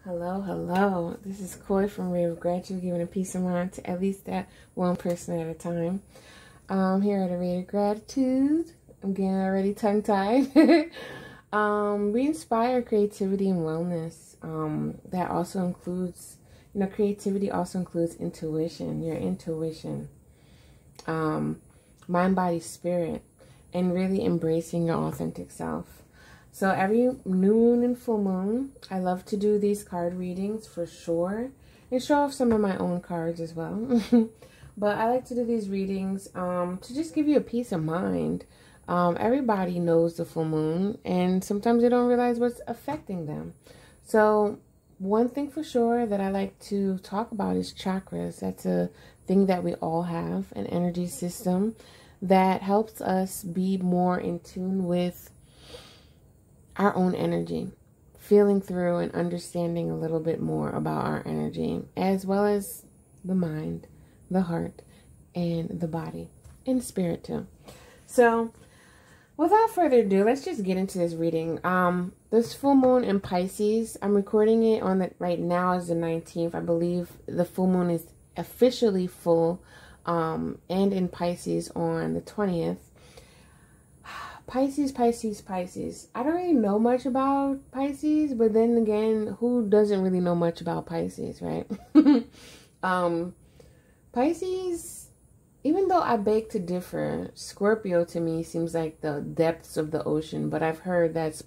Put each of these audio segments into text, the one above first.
Hello, hello. This is Koi from Ray of Gratitude, giving a peace of mind to at least that one person at a time. Here at a Ray of Gratitude. I'm getting already tongue-tied. We inspire creativity and wellness. That also includes, creativity also includes intuition, your intuition, mind, body, spirit, and really embracing your authentic self. So every new moon and full moon, I love to do these card readings for sure. And show off some of my own cards as well. But I like to do these readings to just give you a peace of mind. Everybody knows the full moon, and sometimes they don't realize what's affecting them. So one thing for sure that I like to talk about is chakras. That's a thing that we all have, an energy system that helps us be more in tune with our own energy, feeling through and understanding a little bit more about our energy, as well as the mind, the heart, and the body, and spirit too. So without further ado, let's just get into this reading. This full moon in Pisces, I'm recording it on right now is the 19th. I believe the full moon is officially full, and in Pisces on the 20th. Pisces, Pisces, Pisces. I don't really know much about Pisces, but then again, who doesn't really know much about Pisces, right? Pisces, even though I beg to differ, Scorpio to me seems like the depths of the ocean, but I've heard that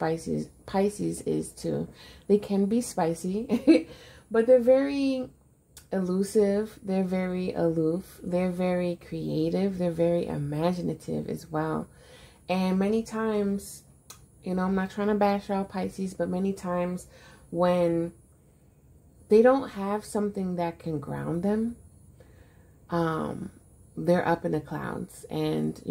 Pisces is too. They can be spicy, but they're very elusive, they're very aloof, they're very creative, they're very imaginative as well. And many times, I'm not trying to bash out Pisces, but many times when they don't have something that can ground them, they're up in the clouds. And,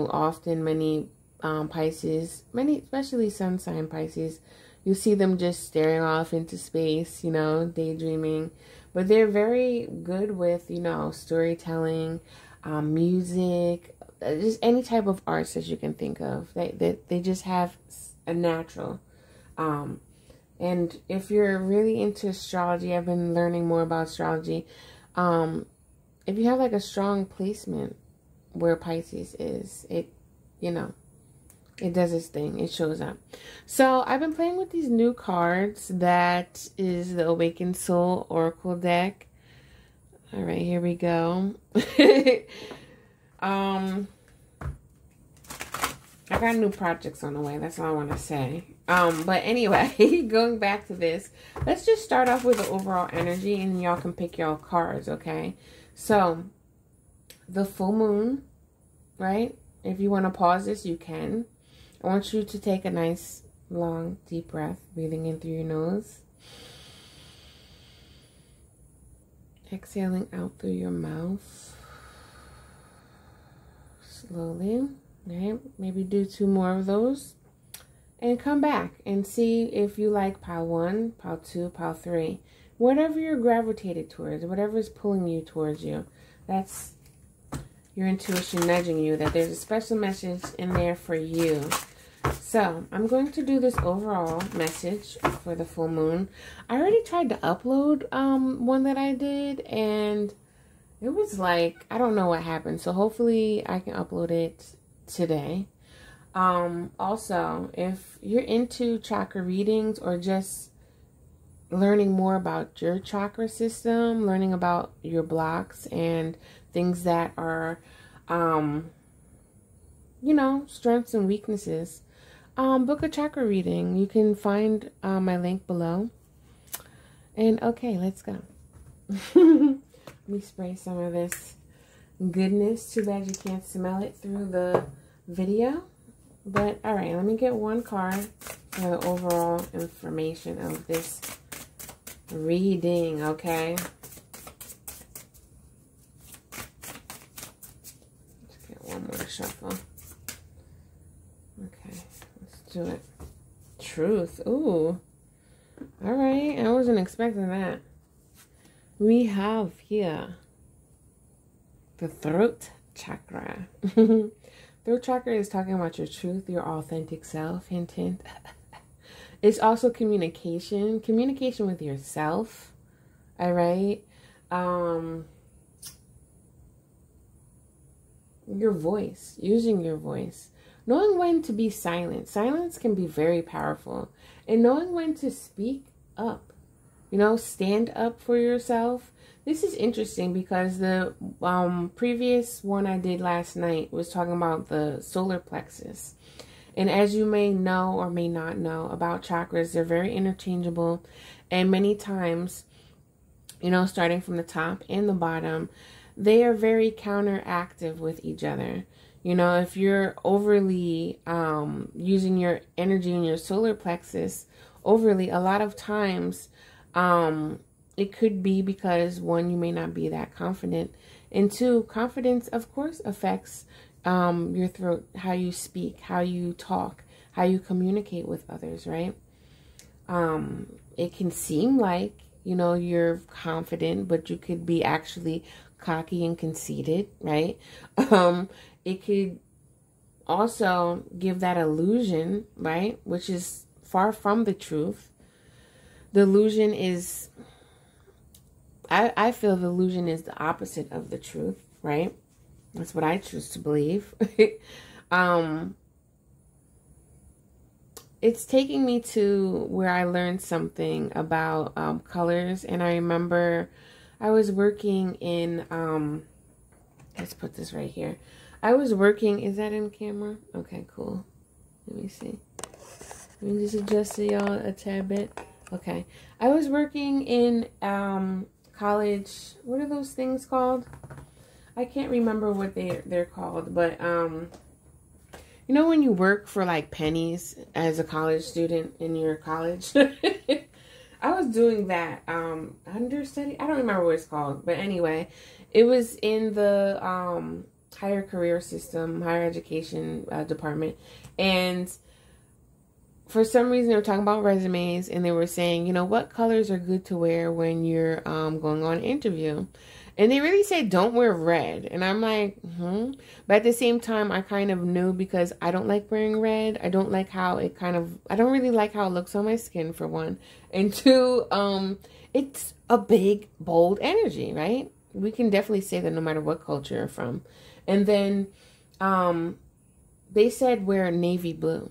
often many Pisces, especially sun sign Pisces, you see them just staring off into space, daydreaming. But they're very good with, storytelling, music, just any type of arts that you can think of. They just have a natural. And if you're really into astrology, I've been learning more about astrology. If you have like a strong placement where Pisces is, it does its thing. It shows up. So I've been playing with these new cards. That is the Awakened Soul Oracle deck. All right, here we go. I got new projects on the way. That's all I want to say. But anyway, going back to this, let's just start off with the overall energy, and y'all can pick your cards, okay? So, the full moon, right? If you want to pause this, you can. I want you to take a nice, long, deep breath, breathing in through your nose. Exhaling out through your mouth. Slowly. Right? Maybe do 2 more of those. And come back and see if you like pile 1, pile 2, pile 3. Whatever you're gravitated towards, whatever is pulling you towards you. That's your intuition nudging you that there's a special message in there for you. So, I'm going to do this overall message for the full moon. I already tried to upload one that I did, and it was like, I don't know what happened. So, hopefully I can upload it today. Also, if you're into chakra readings or just learning more about your chakra system, learning about your blocks and things that are, strengths and weaknesses, book a chakra reading. You can find my link below. And okay, let's go. Let me spray some of this goodness. Too bad you can't smell it through the video. But all right, let me get one card for the overall information of this reading, okay? Let's get one more shuffle. Okay, let's do it. Truth. Ooh. All right, I wasn't expecting that. We have here the throat chakra. Throat chakra is talking about your truth, your authentic self, hint, hint. It's also communication with yourself. All right. Your voice, using your voice, knowing when to be silent. Silence can be very powerful, and knowing when to speak up, stand up for yourself. This is interesting because the previous one I did last night was talking about the solar plexus. And as you may know or may not know about chakras, they're very interchangeable. And many times, starting from the top and the bottom, they are very counteractive with each other. If you're overly using your energy in your solar plexus overly, a lot of times it could be because, one, you may not be that confident. And two, confidence, of course, affects your throat, how you speak, how you talk, how you communicate with others, right? It can seem like, you're confident, but you could be actually cocky and conceited, right? It could also give that illusion, right? Which is far from the truth. The illusion is, I feel the illusion is the opposite of the truth, right? That's what I choose to believe. It's taking me to where I learned something about colors. And I remember I was working in, let's put this right here. I was working, is that in camera? Okay, cool. Let me see. Let me just adjust to y'all a tad bit. Okay. I was working in college. What are those things called? I can't remember what they're called, but when you work for like pennies as a college student in your college, I was doing that understudy. I don't remember what it's called, but anyway, it was in the higher career system, higher education department, and for some reason they were talking about resumes, and they were saying, what colors are good to wear when you're going on an interview. And they really said, don't wear red. And I'm like, But at the same time, I kind of knew, because I don't like wearing red. I don't like how it I don't really like how it looks on my skin, for one. And two, it's a big, bold energy, right? We can definitely say that no matter what culture you're from. And then they said wear navy blue.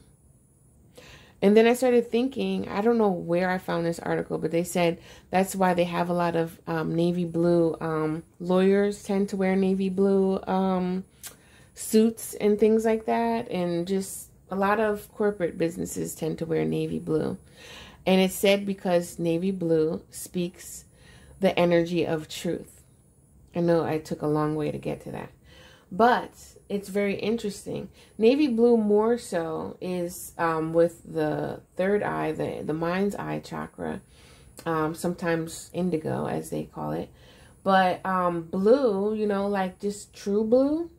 And then I started thinking, I don't know where I found this article, but they said that's why they have a lot of navy blue. Lawyers tend to wear navy blue suits and things like that. And just a lot of corporate businesses tend to wear navy blue. And it's said because navy blue speaks the energy of truth. I know I took a long way to get to that, but it's very interesting. Navy blue more so is with the third eye, the mind's eye chakra, sometimes indigo as they call it. But blue, like just true blue,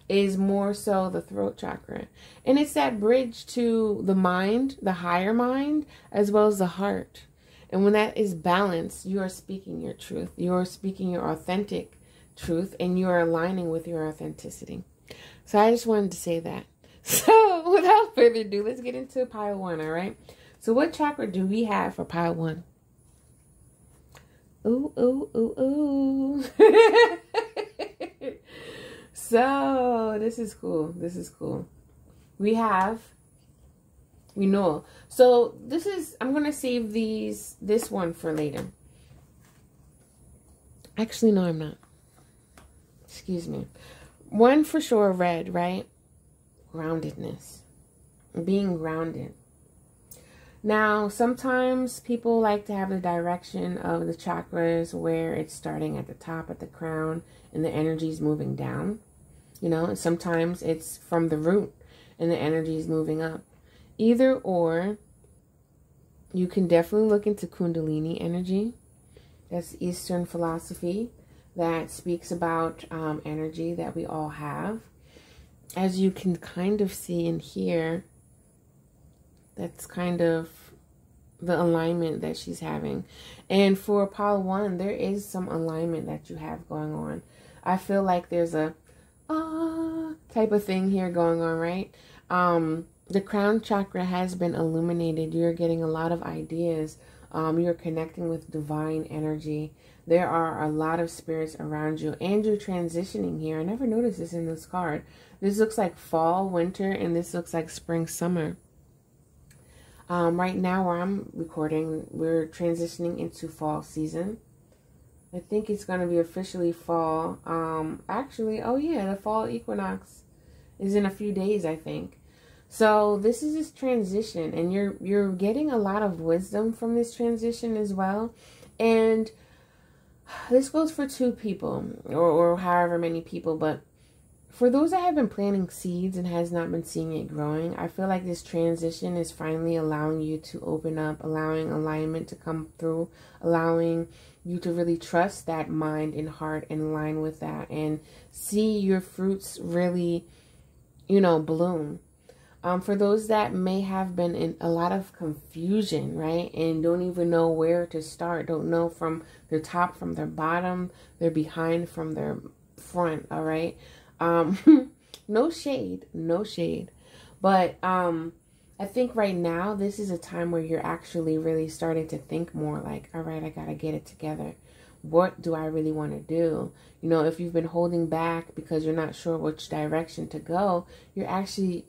is more so the throat chakra. And it's that bridge to the mind, the higher mind, as well as the heart. And when that is balanced, you are speaking your truth. You are speaking your authentic truth, and you are aligning with your authenticity. So I just wanted to say that. So without further ado, let's get into pile one, all right? So what chakra do we have for pile one? Ooh, ooh, ooh, ooh. So this is cool. This is cool. We know. So I'm going to save this one for later. Actually, no, I'm not. Excuse me. One for sure, red, right? Groundedness. Being grounded. Now, sometimes people like to have the direction of the chakras where it's starting at the top, at the crown, and the energy is moving down. And sometimes it's from the root and the energy is moving up. Either or, you can definitely look into Kundalini energy. That's Eastern philosophy that speaks about energy that we all have. As you can kind of see and hear, that's kind of the alignment that she's having. And for pile one, there is some alignment that you have going on. I feel like there's a type of thing here going on, right? the crown chakra has been illuminated. You're getting a lot of ideas. You're connecting with divine energy. There are a lot of spirits around you, and you're transitioning here. I never noticed this in this card. This looks like fall, winter, and this looks like spring, summer. Right now where I'm recording, we're transitioning into fall season. I think it's going to be officially fall. Actually, oh yeah, the fall equinox is in a few days, I think. So this is this transition, and you're getting a lot of wisdom from this transition as well. And this goes for 2 people or however many people, but for those that have been planting seeds and has not been seeing it growing, I feel like this transition is finally allowing you to open up, allowing alignment to come through, allowing you to really trust that mind and heart and align with that and see your fruits really, you know, bloom. For those that may have been in a lot of confusion, right, and don't even know where to start, don't know from their top, from their bottom, their behind, from their front, all right? No shade, no shade. But I think right now, this is a time where you're actually really starting to think more like, all right, I got to get it together. What do I really want to do? You know, if you've been holding back because you're not sure which direction to go, you're actually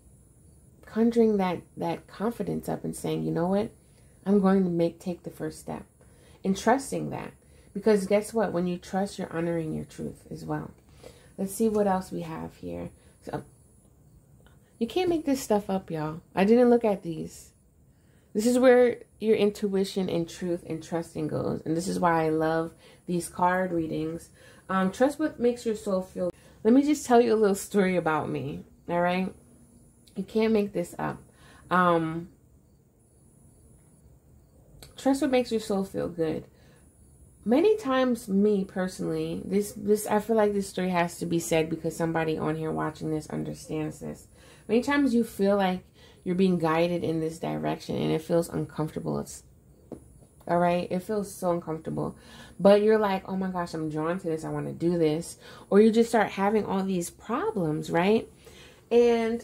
conjuring that confidence up and saying, you know what, I'm going to take the first step and trusting that, because guess what, when you trust, you're honoring your truth as well. Let's see what else we have here. So you can't make this stuff up, y'all. I didn't look at these. This is where your intuition and truth and trusting goes, and this is why I love these card readings. Trust what makes your soul feel. Let me just tell you a little story about me, all right? You can't make this up. Trust what makes your soul feel good. Many times, me personally, this I feel like this story has to be said because somebody on here watching this understands this. Many times you feel like you're being guided in this direction and it feels uncomfortable. It's all right. It feels so uncomfortable, but you're like, oh my gosh, I'm drawn to this. I want to do this. Or you just start having all these problems, right? And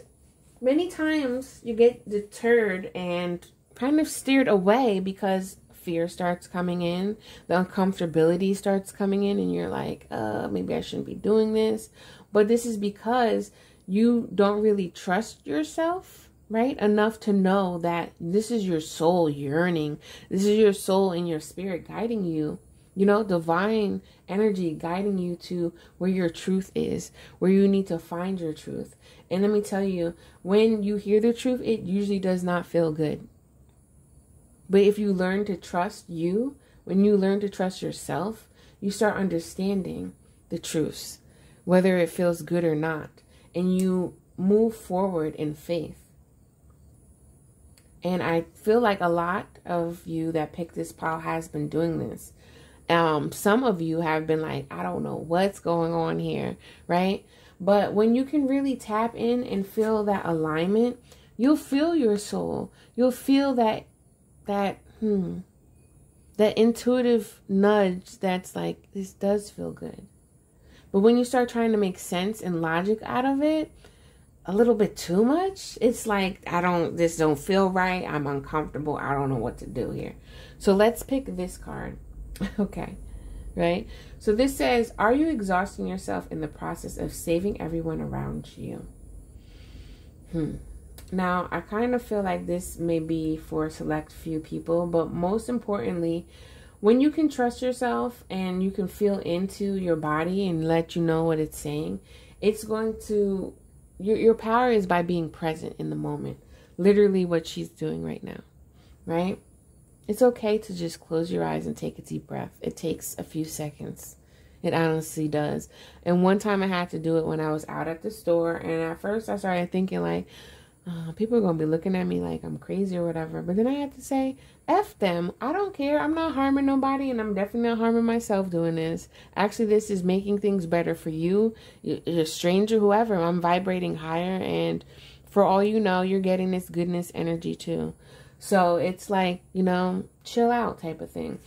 many times you get deterred and kind of steered away because fear starts coming in, the uncomfortability starts coming in, and you're like, maybe I shouldn't be doing this. But this is because you don't really trust yourself, right? Enough to know that this is your soul yearning. This is your soul and your spirit guiding you. You know, divine energy guiding you to where your truth is, where you need to find your truth. And let me tell you, when you hear the truth, it usually does not feel good. But if you learn to trust you, when you learn to trust yourself, you start understanding the truths, whether it feels good or not. And you move forward in faith. And I feel like a lot of you that picked this pile has been doing this. Some of you have been like, I don't know what's going on here, right? But when you can really tap in and feel that alignment, you'll feel your soul. You'll feel that intuitive nudge that's like, this does feel good. But when you start trying to make sense and logic out of it, a little bit too much, it's like, this don't feel right. I'm uncomfortable. I don't know what to do here. So let's pick this card. Okay, right? So this says, are you exhausting yourself in the process of saving everyone around you? Now, I kind of feel like this may be for a select few people, but most importantly, when you can trust yourself and you can feel into your body and let you know what it's saying, it's going to, your power is by being present in the moment. Literally what she's doing right now, right? It's okay to just close your eyes and take a deep breath. It takes a few seconds. It honestly does. And one time I had to do it when I was out at the store. And at first I started thinking like, people are going to be looking at me like I'm crazy or whatever. But then I had to say, F them. I don't care. I'm not harming nobody, and I'm definitely not harming myself doing this. Actually, this is making things better for you, a stranger, whoever. I'm vibrating higher, and for all you know, you're getting this goodness energy too. So it's like, you know, chill out type of thing.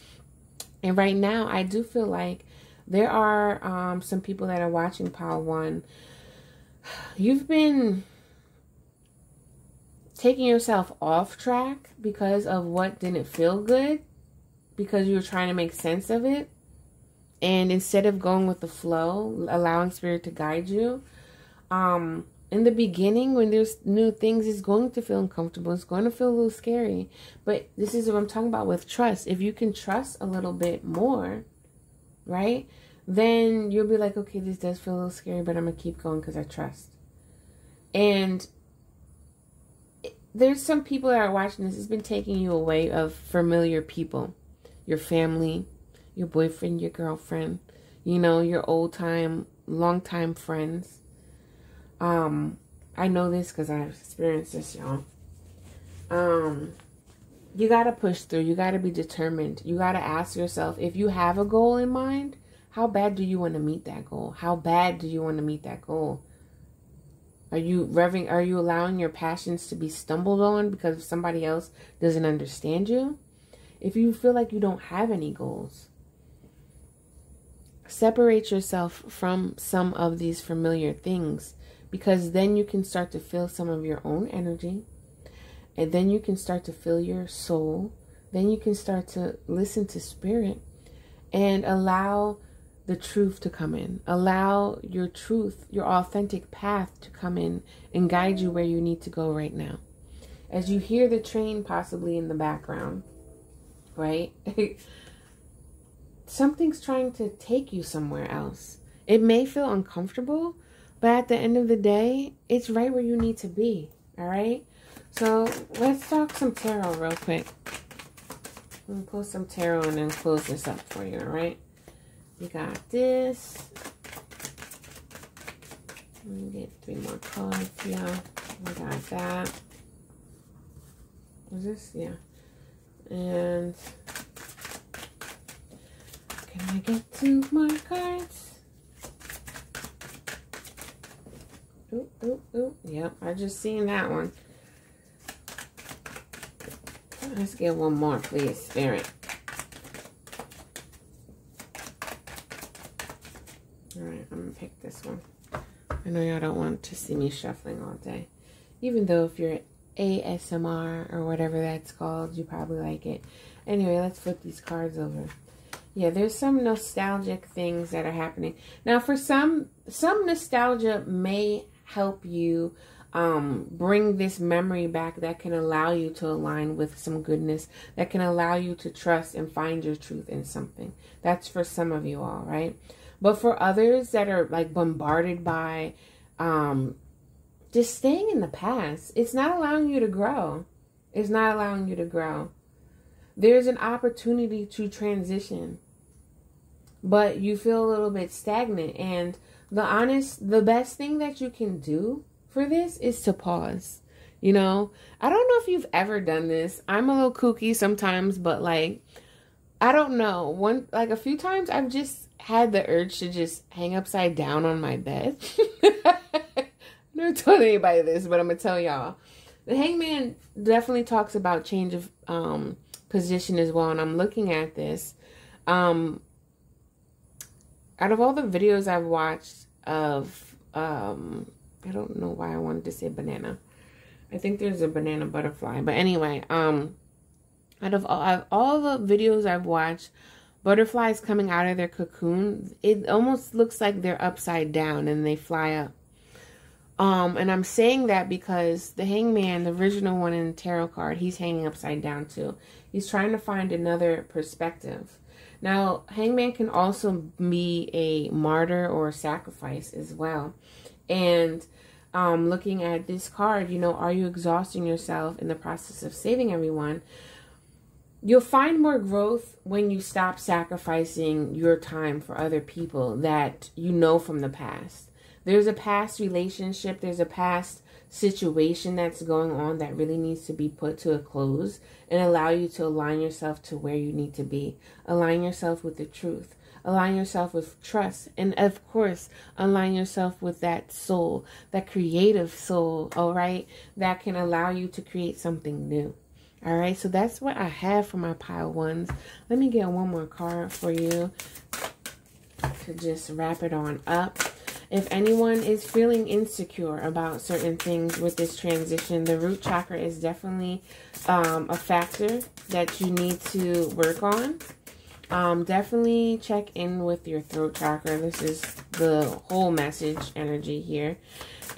And right now, I do feel like there are some people that are watching Pile 1. You've been taking yourself off track because of what didn't feel good, because you were trying to make sense of it. And instead of going with the flow, allowing spirit to guide you, in the beginning, when there's new things, it's going to feel uncomfortable. It's going to feel a little scary. But this is what I'm talking about with trust. If you can trust a little bit more, right, then you'll be like, okay, this does feel a little scary, but I'm going to keep going because I trust. And there's some people that are watching this. It's been taking you away of familiar people. Your family, your boyfriend, your girlfriend, you know, your old time, long time friends. I know this because I've experienced this, y'all. You got to push through. You got to be determined. You got to ask yourself, if you have a goal in mind, how bad do you want to meet that goal? How bad do you want to meet that goal? Are you allowing your passions to be stumbled on because somebody else doesn't understand you? If you feel like you don't have any goals, separate yourself from some of these familiar things, because then you can start to feel some of your own energy, and then you can start to feel your soul. Then you can start to listen to spirit and allow the truth to come in. Allow your truth, your authentic path to come in and guide you where you need to go right now. As you hear the train possibly in the background, right? Something's trying to take you somewhere else. It may feel uncomfortable, but at the end of the day, it's right where you need to be. All right? So let's talk some tarot real quick. I'm going to pull some tarot and then close this up for you. All right? We got this. Let me get 3 more cards here. We got that. Is this? Yeah. And can I get 2 more cards? Ooh, ooh, ooh. Yep, I just seen that one. Let's get 1 more, please, Spirit. Alright, I'm going to pick this one. I know y'all don't want to see me shuffling all day. Even though if you're ASMR or whatever that's called, you probably like it. Anyway, let's flip these cards over. Yeah, there's some nostalgic things that are happening. Now, for some nostalgia may help you bring this memory back that can allow you to align with some goodness, that can allow you to trust and find your truth in something. That's for some of you all, right? But for others that are like bombarded by just staying in the past, it's not allowing you to grow. It's not allowing you to grow. There's an opportunity to transition, but you feel a little bit stagnant. And the best thing that you can do for this is to pause. You know, I don't know if you've ever done this. I'm a little kooky sometimes, but like, I don't know. A few times I've just had the urge to just hang upside down on my bed. I never told anybody this, but I'm going to tell y'all. The Hangman definitely talks about change of position as well. And I'm looking at this. Out of all the videos I've watched of, I don't know why I wanted to say banana. I think there's a banana butterfly. But anyway, out of all the videos I've watched, butterflies coming out of their cocoon, it almost looks like they're upside down and they fly up. And I'm saying that because the Hangman, the original one in the tarot card, he's hanging upside down too. He's trying to find another perspective. Now, Hangman can also be a martyr or a sacrifice as well. And looking at this card, you know, are you exhausting yourself in the process of saving everyone? You'll find more growth when you stop sacrificing your time for other people that you know from the past. There's a past relationship, there's a past situation that's going on that really needs to be put to a close and allow you to align yourself to where you need to be. Align yourself with the truth. Align yourself with trust. And of course, align yourself with that soul, that creative soul, all right, that can allow you to create something new. All right, so that's what I have for my pile ones. Let me get 1 more card for you to just wrap it on up. If anyone is feeling insecure about certain things with this transition, the root chakra is definitely a factor that you need to work on. Definitely check in with your throat chakra. This is the whole message energy here.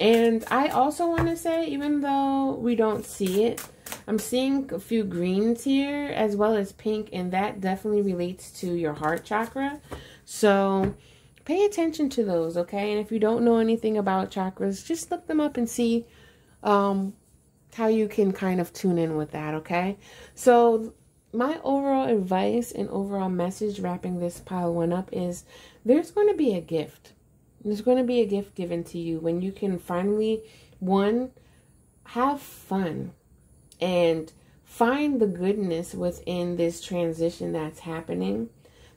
And I also want to say, even though we don't see it, I'm seeing a few greens here as well as pink, and that definitely relates to your heart chakra. So pay attention to those, okay? And if you don't know anything about chakras, just look them up and see how you can kind of tune in with that, okay? So my overall advice and overall message, wrapping this pile 1 up, is there's going to be a gift. There's going to be a gift given to you when you can finally, 1, have fun and find the goodness within this transition that's happening.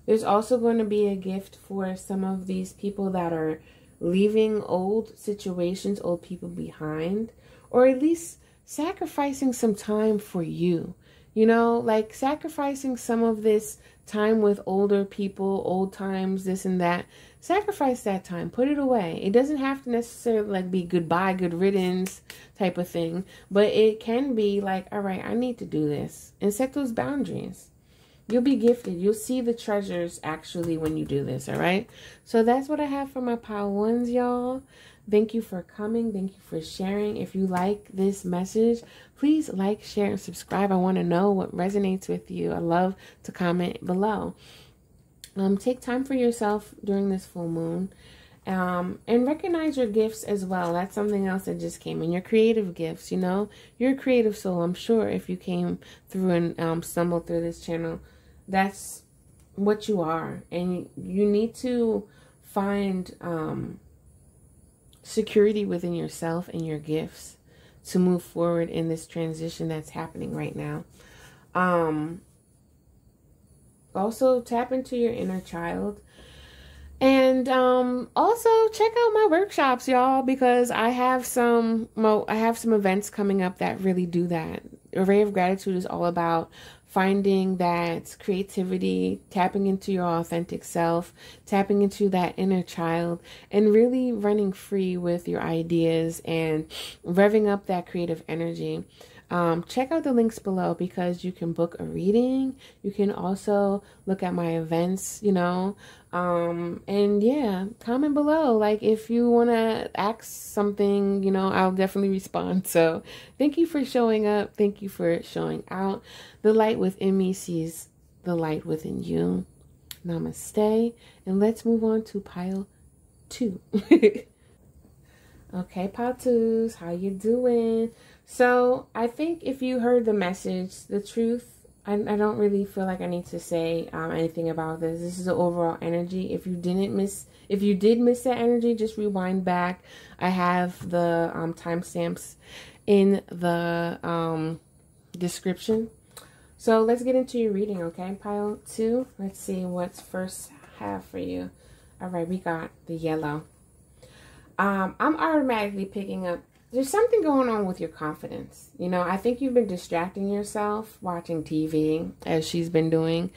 There's also going to be a gift for some of these people that are leaving old situations, old people behind, or at least sacrificing some time for you. You know, like sacrificing some of this time with older people, old times, this and that. Sacrifice that time. Put it away. It doesn't have to necessarily like be goodbye, good riddance type of thing. But it can be like, all right, I need to do this. And set those boundaries. You'll be gifted. You'll see the treasures actually when you do this, all right? So that's what I have for my pile 1s, y'all. Thank you for coming. Thank you for sharing. If you like this message, please like, share, and subscribe. I want to know what resonates with you. I love to comment below. Take time for yourself during this full moon. And recognize your gifts as well. That's something else that just came in. Your creative gifts, you know. You're a creative soul. I'm sure if you came through and stumbled through this channel, that's what you are. And you need to find security within yourself and your gifts to move forward in this transition that's happening right now. Also tap into your inner child, and also check out my workshops, y'all, because I have some events coming up that really do that. Array of Gratitude is all about finding that creativity, tapping into your authentic self, tapping into that inner child, and really running free with your ideas and revving up that creative energy. Check out the links below because you can book a reading. You can also look at my events, you know, and yeah, comment below. Like if you want to ask something, you know, I'll definitely respond. So thank you for showing up. Thank you for showing out. The light within me sees the light within you. Namaste. And let's move on to pile 2. Okay, pile 2s, how you doing? So I think if you heard the message, the truth, I don't really feel like I need to say anything about this. This is the overall energy. If you did miss that energy, just rewind back. I have the timestamps in the description. So let's get into your reading, okay? Pile 2. Let's see what's first have for you. All right, we got the yellow. I'm automatically picking up. There's something going on with your confidence. You know, I think you've been distracting yourself watching TV, as she's been doing.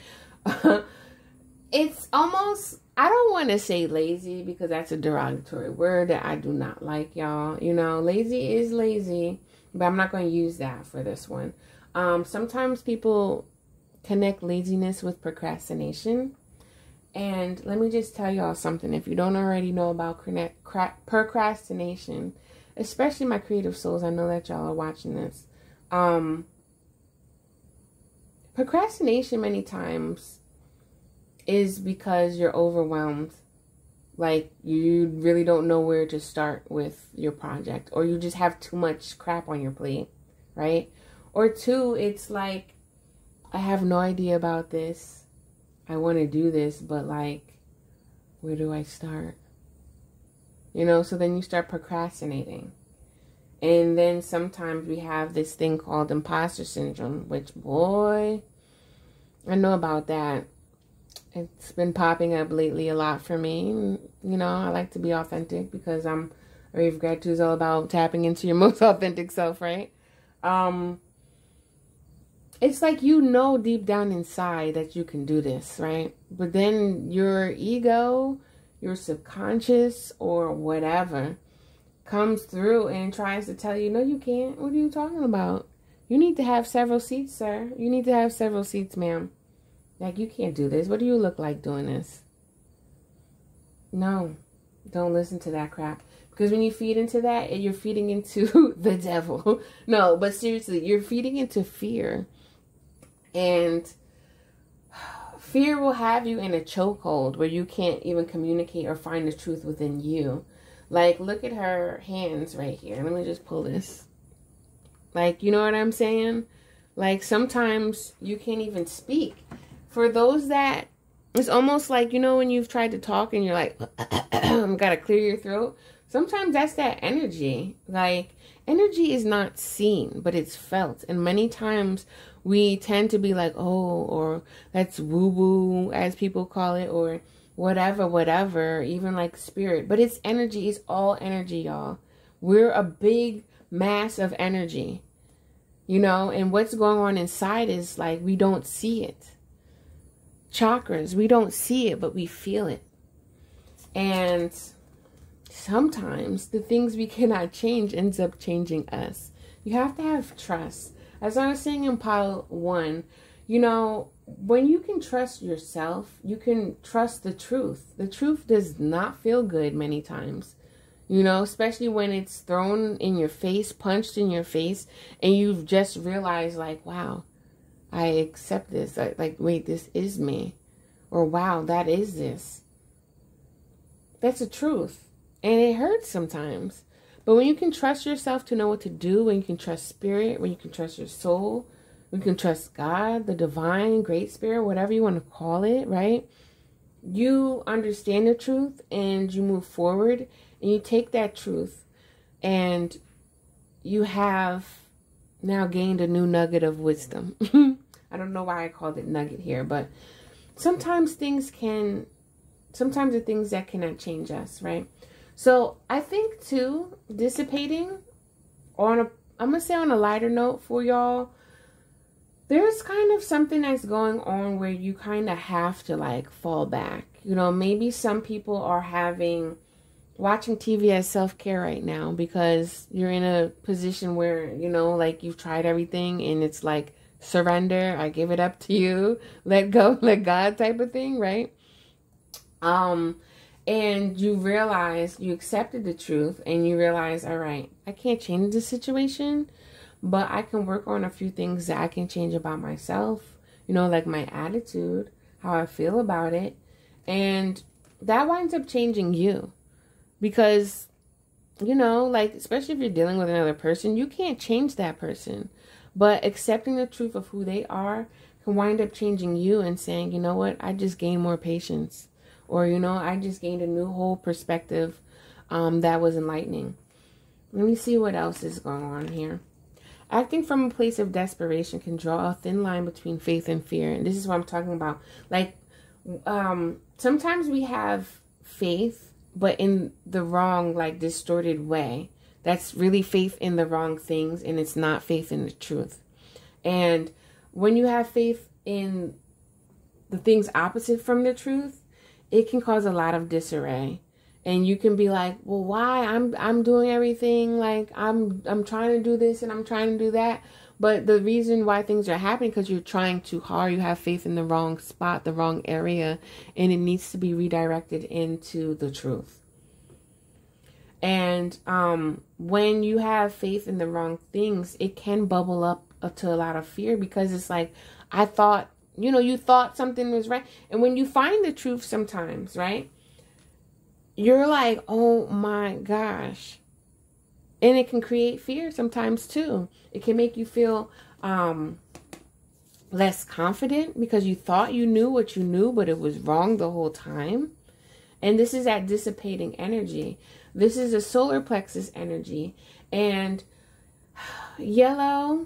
It's almost, I don't want to say lazy because that's a derogatory word that I do not like, y'all. You know, lazy is lazy, but I'm not going to use that for this one. Sometimes people connect laziness with procrastination. And let me just tell y'all something. If you don't already know about procrastination, especially my creative souls, I know that y'all are watching this. Procrastination many times is because you're overwhelmed. Like you really don't know where to start with your project, or you just have too much crap on your plate, right? Or 2, it's like, I have no idea about this. I want to do this, but like, where do I start? You know, so then you start procrastinating. And then sometimes we have this thing called imposter syndrome, which, boy, I know about that. It's been popping up lately a lot for me. You know, I like to be authentic because Array of Gratitude is all about tapping into your most authentic self, right? It's like, you know, deep down inside that you can do this, right? But then your ego, your subconscious or whatever comes through and tries to tell you, no, you can't. What are you talking about? You need to have several seats, sir. You need to have several seats, ma'am. Like, you can't do this. What do you look like doing this? No, don't listen to that crap. Because when you feed into that, you're feeding into the devil. No, but seriously, you're feeding into fear. And fear will have you in a chokehold where you can't even communicate or find the truth within you. Like, look at her hands right here. Let me just pull this. Like, you know what I'm saying? Like, sometimes you can't even speak. For those that, it's almost like, you know, when you've tried to talk and you're like, gotta clear your throat. Sometimes that's that energy. Like, energy is not seen, but it's felt. And many times we tend to be like, oh, or that's woo-woo, as people call it, or whatever, even like spirit. But it's energy. It's all energy, y'all. We're a big mass of energy, you know, and what's going on inside is like, we don't see it. Chakras, we don't see it, but we feel it. And sometimes the things we cannot change ends up changing us. You have to have trust. As I was saying in pile 1, you know, when you can trust yourself, you can trust the truth. The truth does not feel good many times, you know, especially when it's thrown in your face, punched in your face, and you've just realized like, wow, I accept this. Like, wait, this is me. Or wow, that is this. That's the truth. And it hurts sometimes. But when you can trust yourself to know what to do, when you can trust spirit, when you can trust your soul, when you can trust God, the divine, great spirit, whatever you want to call it, right? You understand the truth and you move forward and you take that truth and you have now gained a new nugget of wisdom. I don't know why I called it nugget here, but sometimes the things that cannot change us, right? So I think too, dissipating I'm going to say on a lighter note for y'all, there's kind of something that's going on where you kind of have to like fall back. You know, maybe some people are watching TV as self-care right now because you're in a position where, you know, like you've tried everything and it's like, surrender, I give it up to you, let go, let God type of thing, right? And you realize you accepted the truth and you realize, all right, I can't change the situation, but I can work on a few things that I can change about myself, you know, like my attitude, how I feel about it. And that winds up changing you because, you know, like, especially if you're dealing with another person, you can't change that person. But accepting the truth of who they are can wind up changing you and saying, you know what, I just gained more patience. Or, you know, I just gained a new whole perspective that was enlightening. Let me see what else is going on here. Acting from a place of desperation can draw a thin line between faith and fear. And this is what I'm talking about. Like, sometimes we have faith, but in the wrong, like, distorted way. That's really faith in the wrong things, and it's not faith in the truth. And when you have faith in the things opposite from the truth, it can cause a lot of disarray. And you can be like, well, why? I'm doing everything, like I'm trying to do this and I'm trying to do that. But the reason why things are happening because you're trying too hard. You have faith in the wrong spot, the wrong area, and it needs to be redirected into the truth. And when you have faith in the wrong things, it can bubble up to a lot of fear because it's like, I thought, you know, you thought something was right. And when you find the truth sometimes, right, you're like, oh my gosh. And it can create fear sometimes too. It can make you feel less confident because you thought you knew what you knew, but it was wrong the whole time. And this is that dissipating energy. This is a solar plexus energy. And yellow,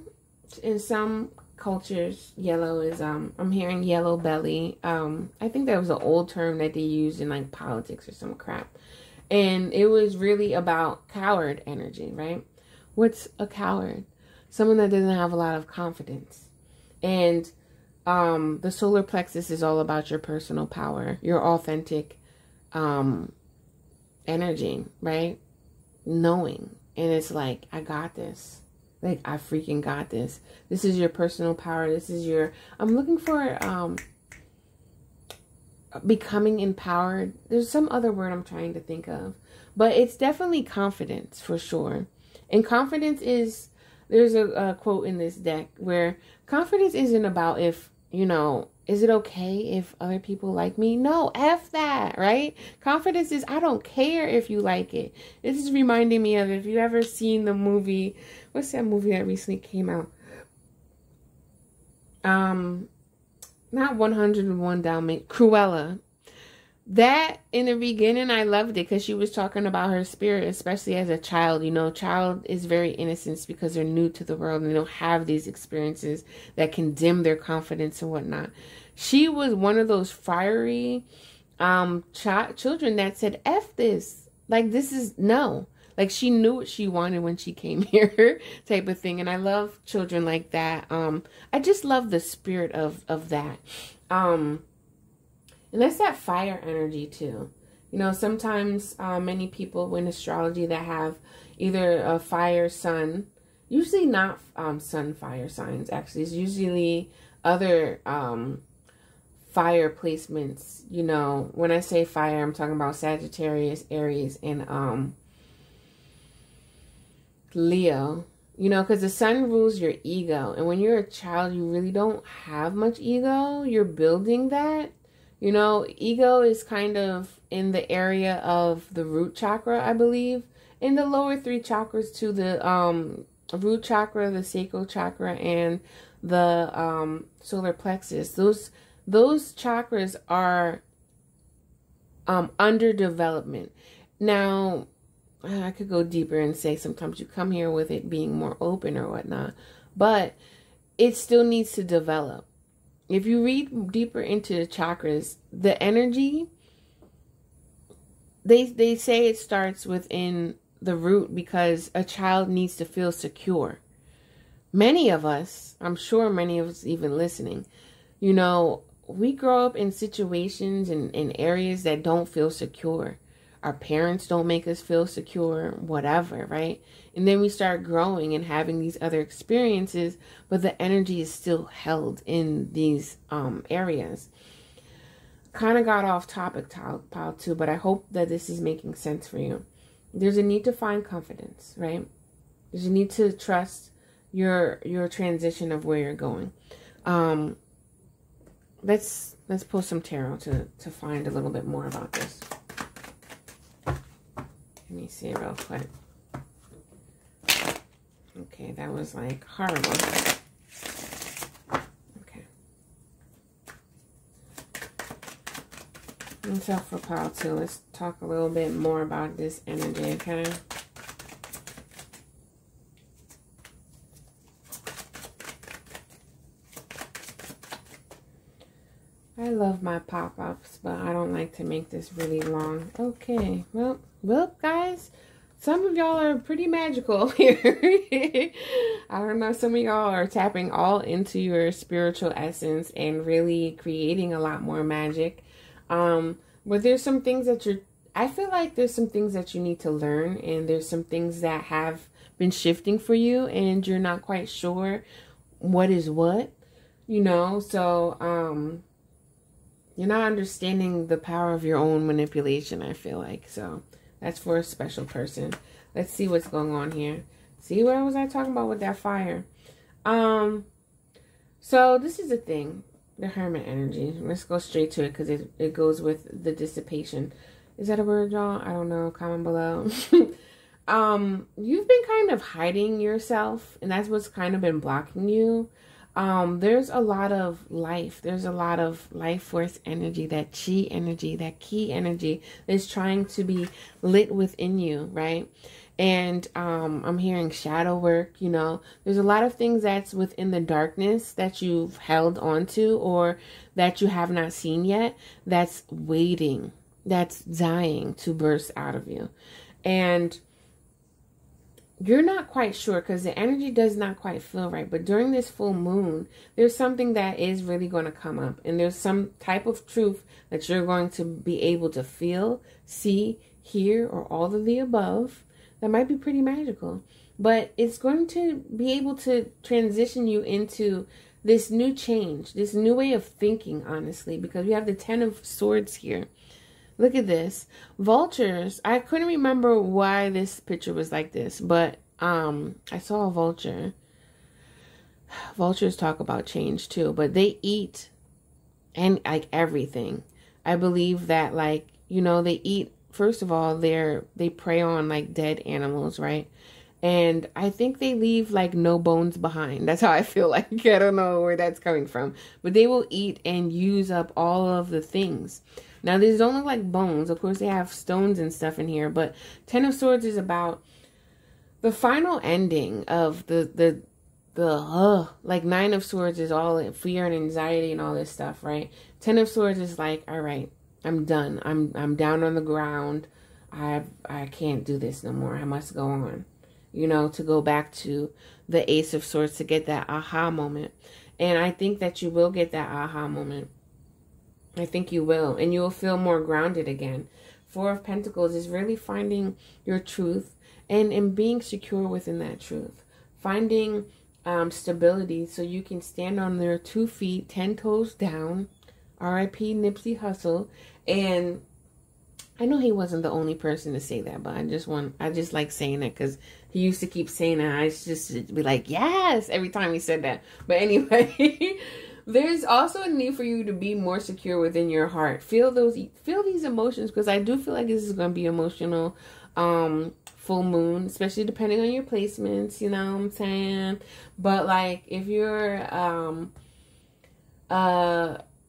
in some cultures, yellow is, I'm hearing yellow belly. I think that was an old term that they used in like politics or some crap. And it was really about coward energy, right? What's a coward? Someone that doesn't have a lot of confidence. And the solar plexus is all about your personal power, your authentic energy, right? Knowing. And it's like, I got this. Like, I freaking got this. This is your personal power. This is your, I'm looking for, becoming empowered. There's some other word I'm trying to think of, but it's definitely confidence for sure. And confidence is, there's a quote in this deck where confidence isn't about if, you know, is it okay if other people like me? No, F that, right? Confidence is, I don't care if you like it. This is reminding me of, if you ever seen the movie, what's that movie that recently came out? Not 101 Dalmatians, Cruella. That, in the beginning, I loved it because she was talking about her spirit, especially as a child. You know, child is very innocent because they're new to the world and they don't have these experiences that can dim their confidence and whatnot. She was one of those fiery children that said, F this. Like, this is, no. Like, she knew what she wanted when she came here, type of thing. And I love children like that. I just love the spirit of that. And that's that fire energy too. You know, sometimes many people in astrology that have either a fire sun, usually not sun fire signs, actually. It's usually other fire placements. You know, when I say fire, I'm talking about Sagittarius, Aries, and Leo. You know, because the sun rules your ego. And when you're a child, you really don't have much ego. You're building that. You know, ego is kind of in the area of the root chakra, I believe. In the lower three chakras too, the root chakra, the sacral chakra, and the solar plexus. Those chakras are under development. Now, I could go deeper and say sometimes you come here with it being more open or whatnot, but it still needs to develop. If you read deeper into the chakras, the energy, they say it starts within the root because a child needs to feel secure. Many of us, I'm sure many of us even listening, you know, we grow up in situations and in areas that don't feel secure. Our parents don't make us feel secure, whatever, right? And then we start growing and having these other experiences, but the energy is still held in these areas. Kind of got off topic, pile too, but I hope that this is making sense for you. There's a need to find confidence, right? There's a need to trust your transition of where you're going. Let's pull some tarot to find a little bit more about this. Let me see real quick. Okay, that was like horrible. Okay. And so for pile two, let's talk a little bit more about this energy, okay? I love my pop-ups, but I don't like to make this really long. Okay, well, guys, some of y'all are pretty magical here. I don't know, some of y'all are tapping all into your spiritual essence and really creating a lot more magic. But there's some things that I feel like there's some things that you need to learn, and there's some things that have been shifting for you, and you're not quite sure what is what, you know, so, you're not understanding the power of your own manipulation, I feel like. So that's for a special person. Let's see what's going on here. See, what was I talking about with that fire? So this is the thing. The Hermit energy. Let's go straight to it because it goes with the dissipation. Is that a word, y'all? I don't know. Comment below. You've been kind of hiding yourself, and that's what's kind of been blocking you. There's a lot of life. There's a lot of life force energy, that chi energy, that ki energy that's trying to be lit within you, right? And I'm hearing shadow work, you know. There's a lot of things that's within the darkness that you've held onto or that you have not seen yet that's waiting, that's dying to burst out of you. And you're not quite sure because the energy does not quite feel right. But during this full moon, there's something that is really going to come up. And there's some type of truth that you're going to be able to feel, see, hear, or all of the above. That might be pretty magical. But it's going to be able to transition you into this new change, this new way of thinking, honestly. Because we have the 10 of Swords here. Look at this. Vultures. I couldn't remember why this picture was like this, but I saw a vulture. Vultures talk about change too, but they eat and like everything. I believe that, like, you know, they eat, first of all, they prey on like dead animals, right? And I think they leave like no bones behind. That's how I feel like. I don't know where that's coming from, but they will eat and use up all of the things. Now, these don't look like bones. Of course, they have stones and stuff in here. But 10 of Swords is about the final ending of like 9 of Swords is all fear and anxiety and all this stuff, right? 10 of Swords is like, all right, I'm done. I'm down on the ground. I can't do this no more. I must go on. You know, to go back to the Ace of Swords to get that aha moment. And I think that you will get that aha moment. I think you will. And you will feel more grounded again. 4 of Pentacles is really finding your truth and being secure within that truth. Finding stability so you can stand on their 2 feet, 10 toes down. R.I.P. Nipsey Hussle. And I know he wasn't the only person to say that, but I just like saying it because he used to keep saying it. I just be like, yes, every time he said that. But anyway, there's also a need for you to be more secure within your heart. Feel these emotions, because I do feel like this is going to be emotional. Full moon, especially depending on your placements, you know what I'm saying? But like if you're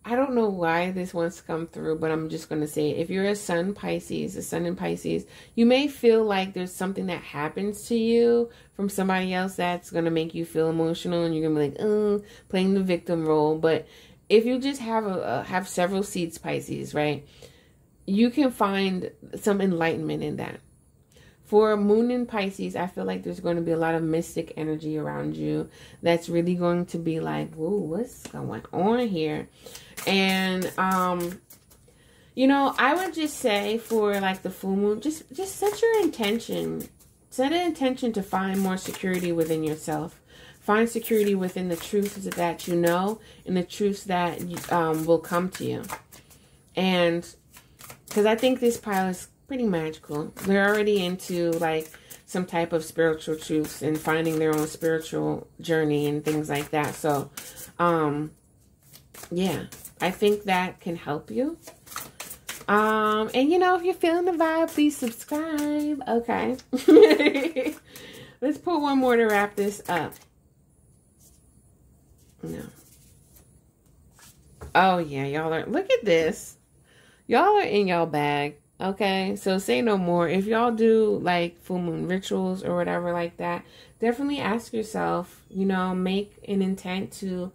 I don't know why this wants to come through, but I'm just going to say it. If you're a sun in Pisces, you may feel like there's something that happens to you from somebody else that's going to make you feel emotional, and you're going to be like, playing the victim role. But if you just have several seeds, Pisces, right, you can find some enlightenment in that. For moon in Pisces, I feel like there's going to be a lot of mystic energy around you that's really going to be like, whoa, what's going on here? And, you know, I would just say for like the full moon, just set your intention. Set an intention to find more security within yourself. Find security within the truths that you know and the truths that will come to you. And because I think this pile is pretty magical. They're already into like some type of spiritual truths and finding their own spiritual journey and things like that. So, yeah, I think that can help you. And you know, if you're feeling the vibe, please subscribe. Okay. Let's put one more to wrap this up. No. Oh yeah, y'all are, look at this. Y'all are in y'all bag. Okay, so say no more. If y'all do like full moon rituals or whatever like that, definitely ask yourself, you know, make an intent to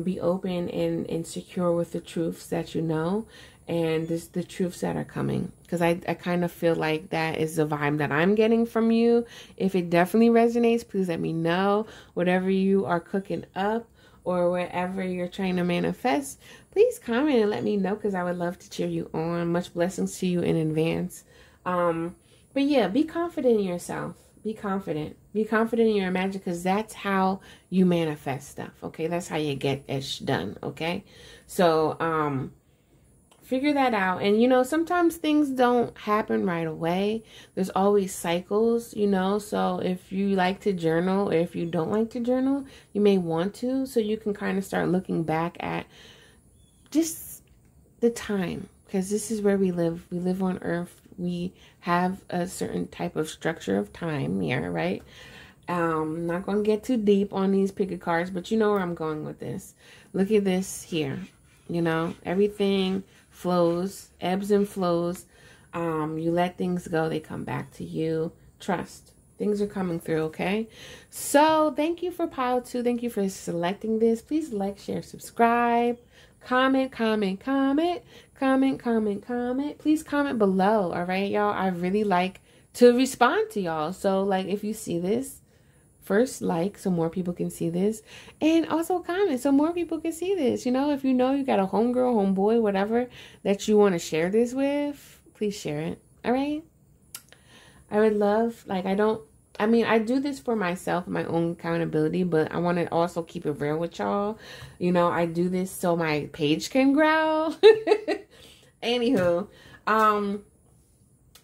be open and secure with the truths that you know and the truths that are coming. Because I kind of feel like that is the vibe that I'm getting from you. If it definitely resonates, please let me know. Whatever you are cooking up or whatever you're trying to manifest, please comment and let me know, because I would love to cheer you on. Much blessings to you in advance. But yeah, be confident in yourself. Be confident. Be confident in your magic, because that's how you manifest stuff, okay? That's how you get ish done, okay? So, figure that out. And, you know, sometimes things don't happen right away. There's always cycles, you know. So if you like to journal or if you don't like to journal, you may want to. So you can kind of start looking back at just the time. Because this is where we live. We live on Earth. We have a certain type of structure of time here, right? I'm not going to get too deep on these pick a cards, but you know where I'm going with this. Look at this here. You know, everything flows, ebbs and flows. You let things go, they come back to you. Trust. Things are coming through, okay? So, thank you for pile 2. Thank you for selecting this. Please like, share, subscribe. Comment. Please comment below, all right, y'all? I really like to respond to y'all. So like, if you see this, first like so more people can see this, and also comment so more people can see this. You know, if you know you got a homegirl, homeboy, whatever that you want to share this with, please share it. All right. I would love, like, I mean, I do this for myself, my own accountability, but I want to also keep it real with y'all. You know, I do this so my page can grow. Anywho,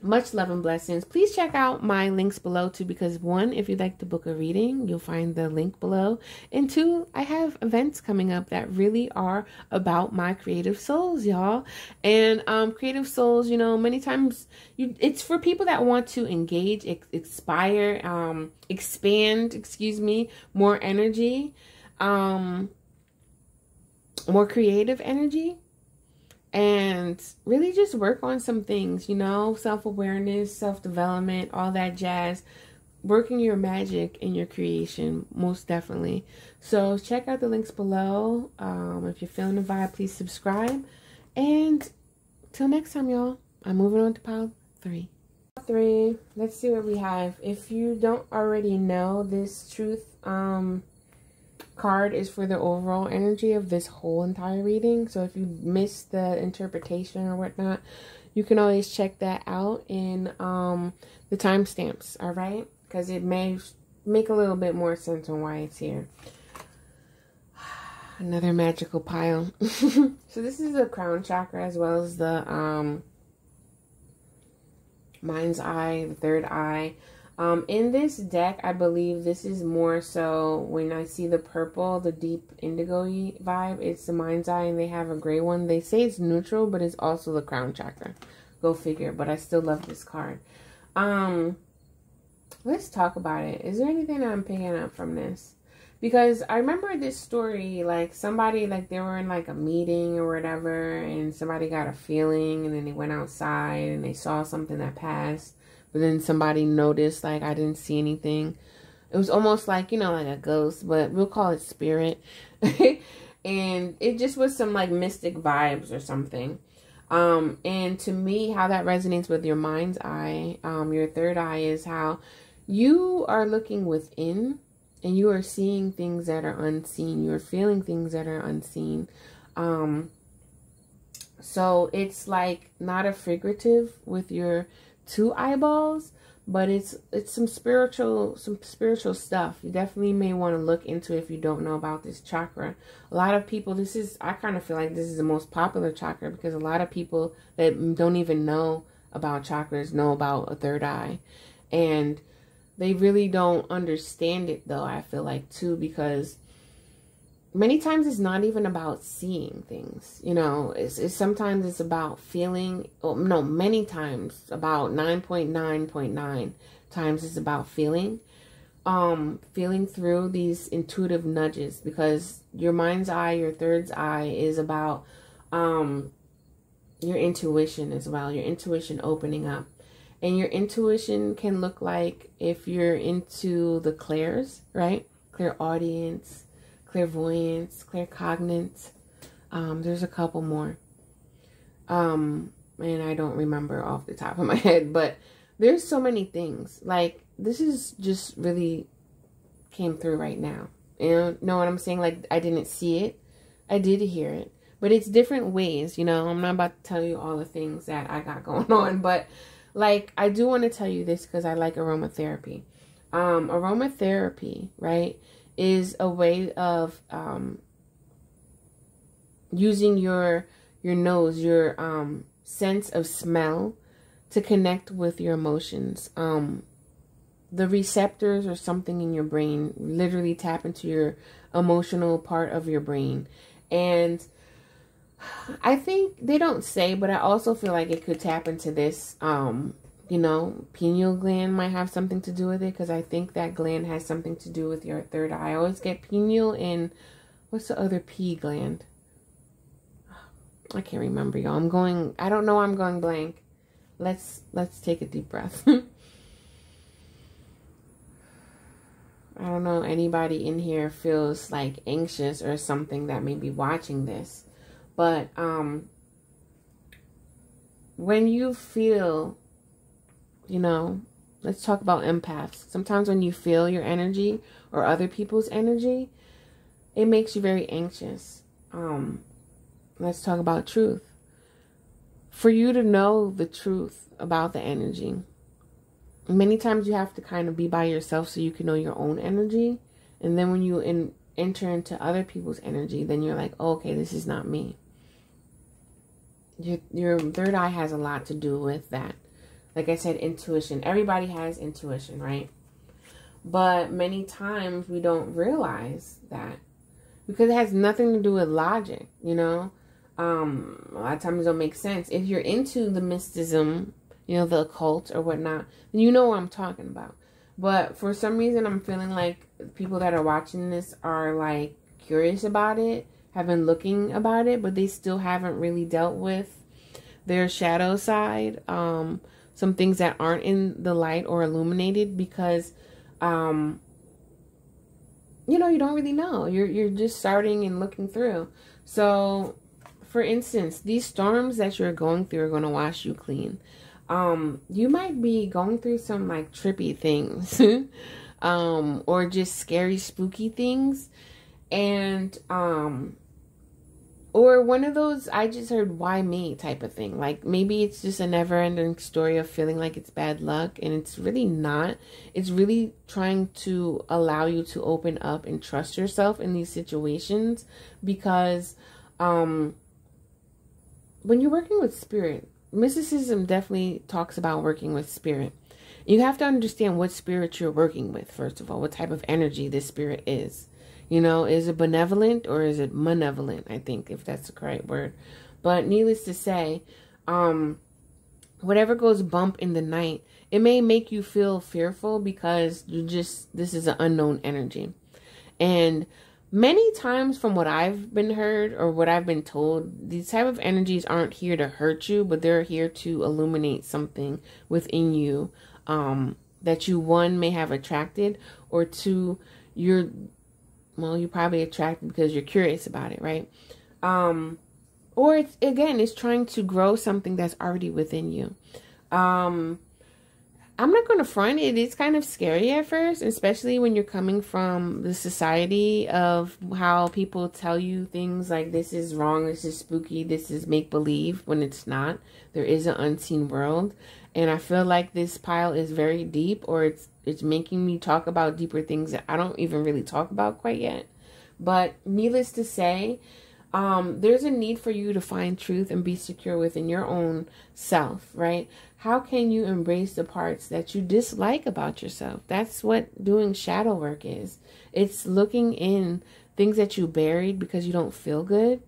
much love and blessings. Please check out my links below too, because one, if you'd like to book a reading, you'll find the link below. And two, I have events coming up that really are about my creative souls, y'all. And creative souls, you know, many times it's for people that want to engage, expand, excuse me, more energy, more creative energy. And really just work on some things, you know, self-awareness, self-development, all that jazz. Working your magic in your creation, most definitely. So check out the links below. If you're feeling the vibe, please subscribe. And till next time, y'all, I'm moving on to pile 3. 3, let's see what we have. If you don't already know, this truth card is for the overall energy of this whole entire reading. So if you missed the interpretation or whatnot, you can always check that out in the timestamps, all right? Because it may make a little bit more sense on why it's here. Another magical pile. So this is the crown chakra as well as the mind's eye, the third eye. In this deck, I believe this is more so when I see the purple, the deep indigo-y vibe, it's the mind's eye, and they have a gray one. They say it's neutral, but it's also the crown chakra. Go figure, but I still love this card. Let's talk about it. Is there anything that I'm picking up from this? Because I remember this story, like somebody, like they were in like a meeting or whatever, and somebody got a feeling, and then they went outside and they saw something that passed. But then somebody noticed, like, I didn't see anything. It was almost like, you know, like a ghost, but we'll call it spirit. And it just was some, like, mystic vibes or something. And to me, how that resonates with your mind's eye, your third eye, is how you are looking within and you are seeing things that are unseen. You are feeling things that are unseen. So it's, like, not a figurative with your 2 eyeballs, but it's some spiritual stuff. You definitely may want to look into it if you don't know about this chakra. A lot of people, I kind of feel like this is the most popular chakra, because a lot of people that don't even know about chakras know about a third eye, and they really don't understand it though, I feel like too, because many times it's not even about seeing things, you know, it's sometimes it's about feeling. Oh, no, many times, about 9.9.9 times it's about feeling through these intuitive nudges, because your mind's eye, your third eye, is about your intuition as well, your intuition opening up. And your intuition can look like, if you're into the clairs, right? Clairaudience, clairvoyance, claircognizance. There's a couple more. And I don't remember off the top of my head, but there's so many things. Like, this is just really came through right now. You know what I'm saying? Like, I didn't see it. I did hear it. But it's different ways, you know. I'm not about to tell you all the things that I got going on, but like, I do want to tell you this because I like aromatherapy. Aromatherapy, right, is a way of using your nose, your sense of smell, to connect with your emotions. The receptors or something in your brain literally tap into your emotional part of your brain. And I think they don't say, but I also feel like it could tap into this. You know, pineal gland might have something to do with it, because I think that gland has something to do with your third eye. I always get pineal and what's the other P gland? I can't remember, y'all. I don't know, I'm going blank. Let's take a deep breath. I don't know, anybody in here feels like anxious or something that may be watching this. But when you feel, you know, let's talk about empaths. Sometimes when you feel your energy or other people's energy, it makes you very anxious. Let's talk about truth. For you to know the truth about the energy, many times you have to kind of be by yourself so you can know your own energy. And then when you enter into other people's energy, then you're like, oh, okay, this is not me. Your third eye has a lot to do with that. Like I said, intuition. Everybody has intuition, right? But many times we don't realize that because it has nothing to do with logic, you know? A lot of times it don't make sense. If you're into the mysticism, you know, the occult or whatnot, then you know what I'm talking about. But for some reason, I'm feeling like people that are watching this are like curious about it, have been looking about it, but they still haven't really dealt with their shadow side. Some things that aren't in the light or illuminated because, you know, you don't really know. You're just starting and looking through. So, for instance, these storms that you're going through are going to wash you clean. You might be going through some like trippy things, or just scary, spooky things. And, or one of those, I just heard, why me type of thing. Like maybe it's just a never ending story of feeling like it's bad luck, and it's really not. It's really trying to allow you to open up and trust yourself in these situations, because, when you're working with spirit, mysticism definitely talks about working with spirit. You have to understand what spirit you're working with, first of all, what type of energy this spirit is. You know, is it benevolent or is it malevolent? I think, if that's the correct word. But needless to say, whatever goes bump in the night, it may make you feel fearful because this is an unknown energy. And many times from what I've been heard or what I've been told, these type of energies aren't here to hurt you, but they're here to illuminate something within you that you, one, may have attracted, or two, you're probably attracted because you're curious about it, right? Or it's trying to grow something that's already within you. I'm not going to front it. It's kind of scary at first, especially when you're coming from the society of how people tell you things like this is wrong, this is spooky, this is make-believe, when it's not. There is an unseen world. And I feel like this pile is very deep, or it's making me talk about deeper things that I don't even really talk about quite yet. But needless to say, there's a need for you to find truth and be secure within your own self, right? How can you embrace the parts that you dislike about yourself? That's what doing shadow work is. It's looking in things that you buried because you don't feel good,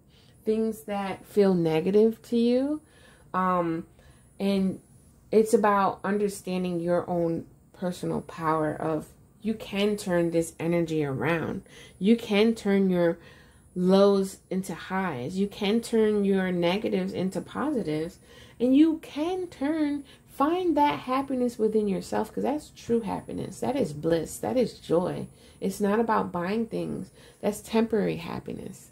things that feel negative to you. And it's about understanding your own personal power of, you can turn this energy around. You can turn your lows into highs. You can turn your negatives into positives. And you can find that happiness within yourself, because that's true happiness. That is bliss. That is joy. It's not about buying things. That's temporary happiness.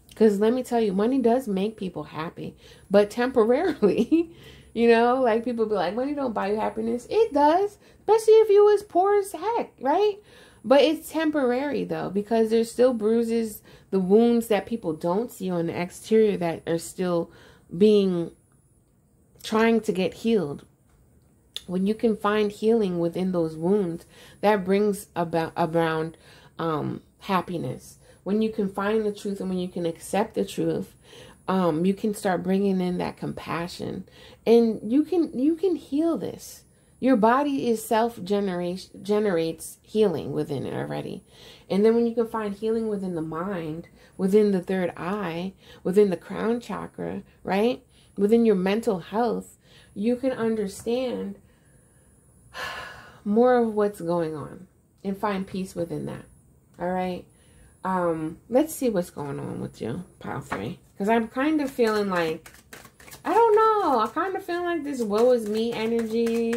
Because let me tell you, money does make people happy, but temporarily. You know, like people be like, money don't buy you happiness. It does, especially if you was poor as heck, right? But it's temporary though, because there's still bruises, the wounds that people don't see on the exterior that are still trying to get healed. When you can find healing within those wounds, that brings around happiness. When you can find the truth and when you can accept the truth, you can start bringing in that compassion, and you can heal this. Your body is generates healing within it already. And then when you can find healing within the mind, within the third eye, within the crown chakra, right? Within your mental health, you can understand more of what's going on and find peace within that. All right. Let's see what's going on with you, pile 3. Because I'm kind of feeling like, I don't know. I kind of feel like this woe is me energy.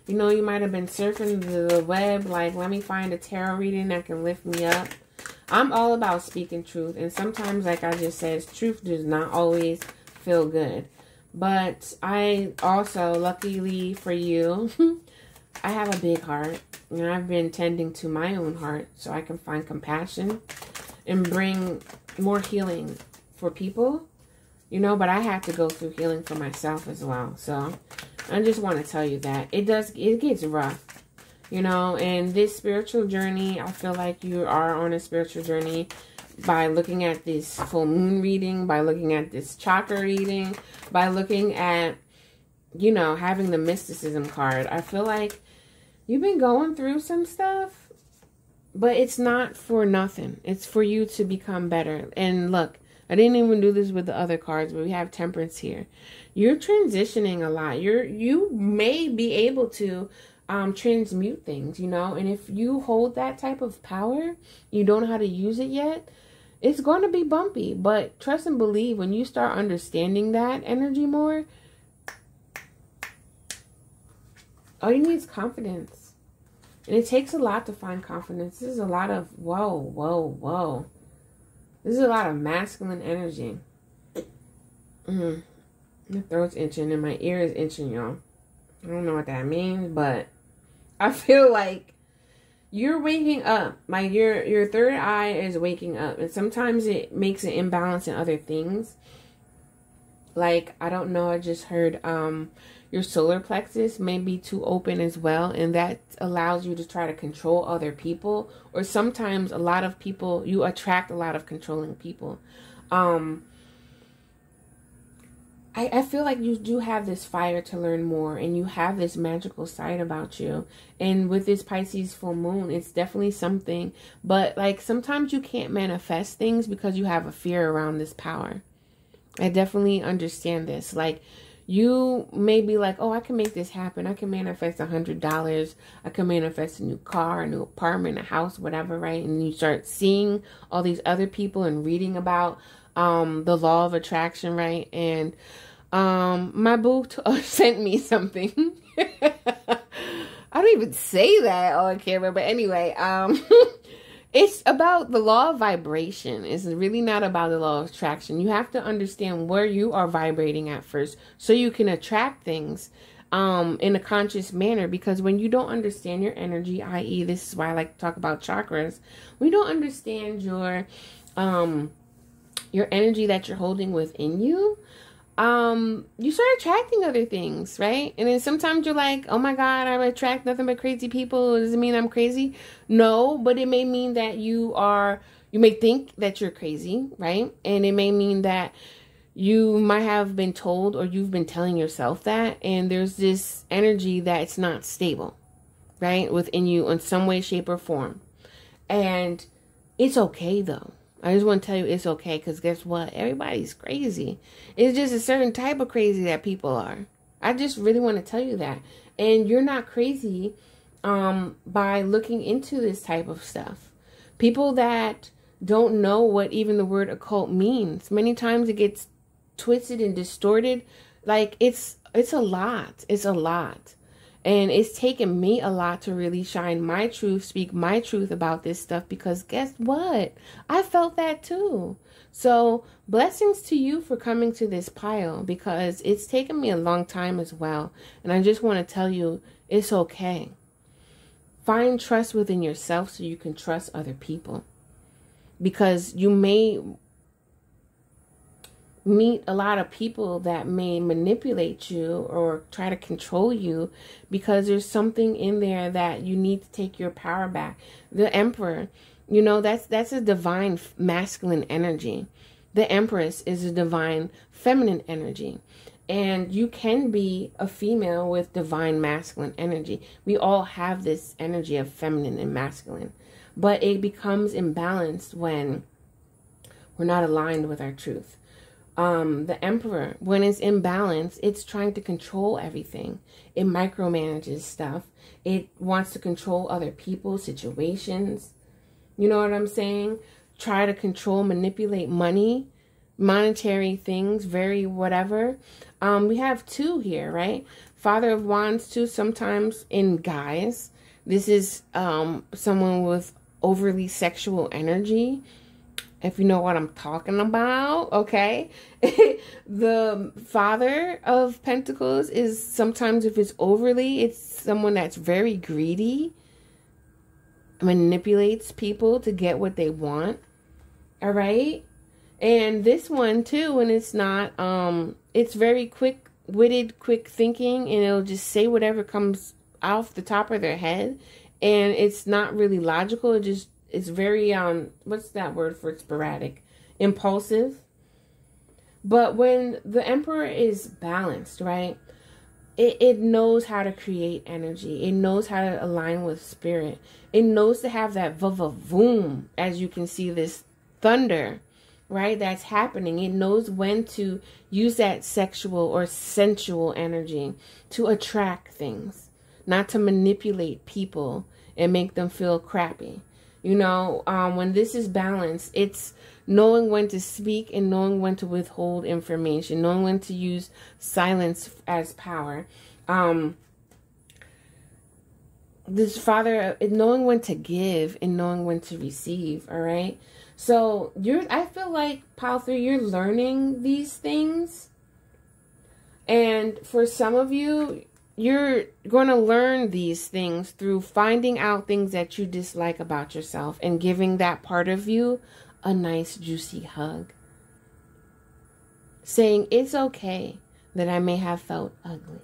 You know, you might have been surfing the web, like, let me find a tarot reading that can lift me up. I'm all about speaking truth. And sometimes, like I just said, truth does not always feel good. But I also, luckily for you, I have a big heart, and I've been tending to my own heart so I can find compassion and bring more healing for people, you know, but I have to go through healing for myself as well. So I just want to tell you that it gets rough, you know, and this spiritual journey, I feel like you are on a spiritual journey by looking at this full moon reading, by looking at this chakra reading, by looking at, you know, having the mysticism card. I feel like you've been going through some stuff, but it's not for nothing. It's for you to become better. And look, I didn't even do this with the other cards, but we have Temperance here. You're transitioning a lot. You may be able to transmute things, you know, and if you hold that type of power, you don't know how to use it yet, it's going to be bumpy. But trust and believe, when you start understanding that energy more, all you need is confidence. And it takes a lot to find confidence. This is a lot of whoa, whoa, whoa. This is a lot of masculine energy. My throat's itching and my ear is itching, y'all. I don't know what that means, but I feel like you're waking up. Like your third eye is waking up. And sometimes it makes an imbalance in other things. Like, I don't know, I just heard your solar plexus may be too open as well. And that allows you to try to control other people. Or sometimes a lot of people, you attract a lot of controlling people. I feel like you do have this fire to learn more, and you have this magical side about you. And with this Pisces full moon, it's definitely something. But like sometimes you can't manifest things because you have a fear around this power. I definitely understand this. Like, you may be like, oh, I can make this happen. I can manifest $100. I can manifest a new car, a new apartment, a house, whatever, right? And you start seeing all these other people and reading about the law of attraction, right? And my boo sent me something. I don't even say that on camera, but anyway, it's about the law of vibration. It's really not about the law of attraction. You have to understand where you are vibrating at first so you can attract things in a conscious manner. Because when you don't understand your energy, i.e. this is why I like to talk about chakras, when you don't understand your energy that you're holding within you, you start attracting other things, right? And then sometimes you're like, oh my God, I attract nothing but crazy people. Does it mean I'm crazy? No, but it may mean that you may think that you're crazy, right? And it may mean that you might have been told, or you've been telling yourself that, and there's this energy that it's not stable, right? Within you in some way, shape, or form. And it's okay though. I just want to tell you it's okay, because guess what? Everybody's crazy. It's just a certain type of crazy that people are. I just really want to tell you that. And you're not crazy by looking into this type of stuff. People that don't know what even the word occult means, many times it gets twisted and distorted. Like, it's a lot. It's a lot. And it's taken me a lot to really shine my truth, speak my truth about this stuff, because guess what? I felt that too. So blessings to you for coming to this pile, because it's taken me a long time as well. And I just want to tell you, it's okay. Find trust within yourself so you can trust other people. Because you may meet a lot of people that may manipulate you or try to control you, because there's something in there that you need to take your power back. The Emperor, you know, that's a divine masculine energy. The Empress is a divine feminine energy. And you can be a female with divine masculine energy. We all have this energy of feminine and masculine. But it becomes imbalanced when we're not aligned with our truth. The Emperor, when it's imbalanced, it's trying to control everything. It micromanages stuff. It wants to control other people, situations. You know what I'm saying? Try to control, manipulate money, monetary things, very whatever. We have two here, right? Father of Wands, too, sometimes in guys. This is someone with overly sexual energy. if you know what I'm talking about, okay? The Father of Pentacles is sometimes, if it's overly, it's someone that's very greedy, manipulates people to get what they want, all right? And this one too, when it's not, it's very quick-witted, quick thinking, and it'll just say whatever comes off the top of their head, and it's not really logical. It's very, what's that word for it? Sporadic, impulsive. But when the Emperor is balanced, right, it knows how to create energy. It knows how to align with spirit. It knows to have that va-va-voom, as you can see this thunder, right, that's happening. It knows when to use that sexual or sensual energy to attract things, not to manipulate people and make them feel crappy. You know, when this is balanced, it's knowing when to speak and knowing when to withhold information, knowing when to use silence as power. This Father, knowing when to give and knowing when to receive, all right? So I feel like, Pile 3, you're learning these things. And for some of you, you're going to learn these things through finding out things that you dislike about yourself and giving that part of you a nice, juicy hug. Saying, it's okay that I may have felt ugly.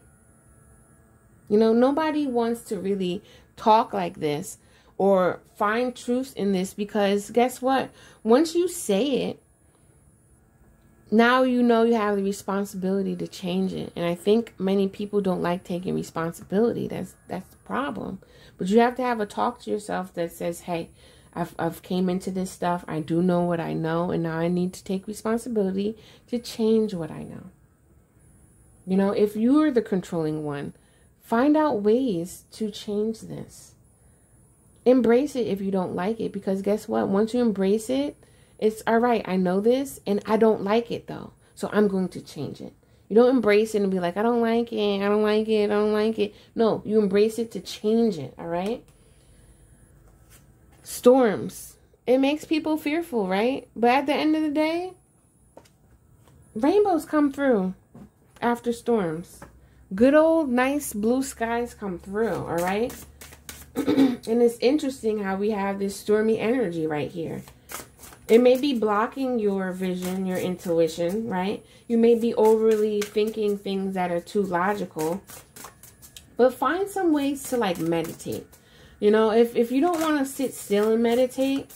You know, nobody wants to really talk like this or find truth in this, because guess what? Once you say it, now you know you have the responsibility to change it. And I think many people don't like taking responsibility. That's the problem. But you have to have a talk to yourself that says, hey, I've came into this stuff. I do know what I know. And now I need to take responsibility to change what I know. You know, if you are the controlling one, find out ways to change this. Embrace it if you don't like it. Because guess what? Once you embrace it, it's all right. I know this and I don't like it though. So I'm going to change it. You don't embrace it and be like, I don't like it. I don't like it. I don't like it. No, you embrace it to change it. All right. Storms. It makes people fearful, right? But at the end of the day, rainbows come through after storms. Good old nice blue skies come through. All right. And it's interesting how we have this stormy energy right here. It may be blocking your vision, your intuition, right? You may be overly thinking things that are too logical. But find some ways to like meditate. You know, if you don't want to sit still and meditate,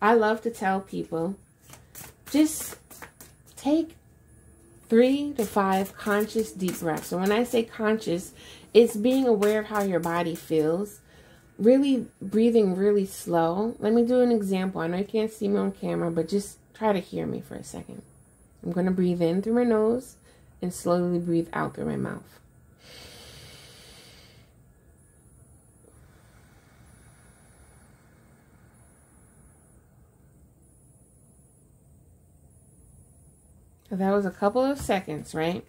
I love to tell people, just take 3 to 5 conscious deep breaths. So when I say conscious, it's being aware of how your body feels. Really breathing really slow. Let me do an example. I know you can't see me on camera, but just try to hear me for a second. I'm going to breathe in through my nose and slowly breathe out through my mouth. So that was a couple of seconds, right?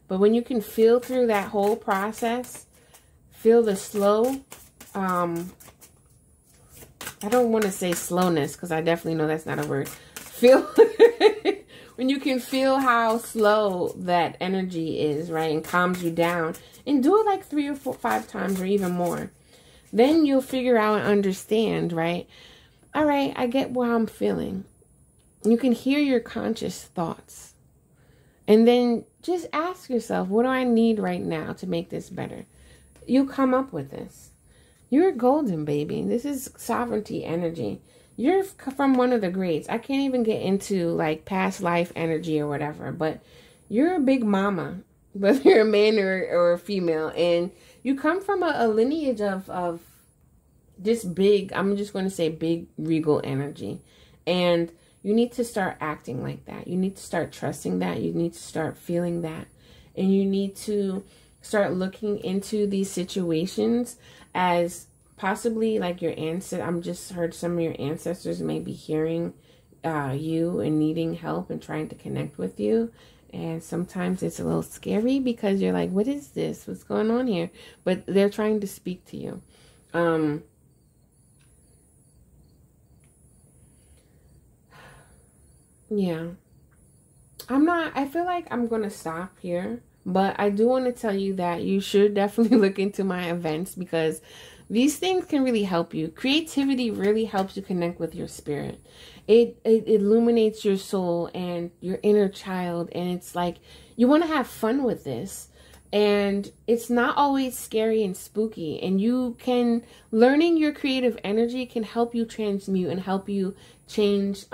But when you can feel through that whole process, feel the slow, I don't want to say slowness because I definitely know that's not a word. Feel when you can feel how slow that energy is, right? And calms you down. And do it like 3 or 4, 5 times or even more. Then you'll figure out and understand, right? All right, I get how I'm feeling. You can hear your conscious thoughts. And then just ask yourself, what do I need right now to make this better? You'll come up with this. You're golden, baby. This is sovereignty energy. You're from one of the greats. I can't even get into like past life energy or whatever, but you're a big mama, whether you're a man or a female. And you come from a lineage of this big, I'm just going to say big regal energy. And you need to start acting like that. You need to start trusting that. You need to start feeling that. And you need to start looking into these situations as possibly like your ancestors. I'm just heard some of your ancestors may be hearing you and needing help and trying to connect with you. And sometimes it's a little scary because you're like, what is this? What's going on here? But they're trying to speak to you. Yeah. I feel like I'm going to stop here, but I do want to tell you that you should definitely look into my events, because these things can really help you. Creativity really helps you connect with your spirit. It illuminates your soul and your inner child. And it's like, you want to have fun with this. And it's not always scary and spooky. And learning your creative energy can help you transmute and help you change,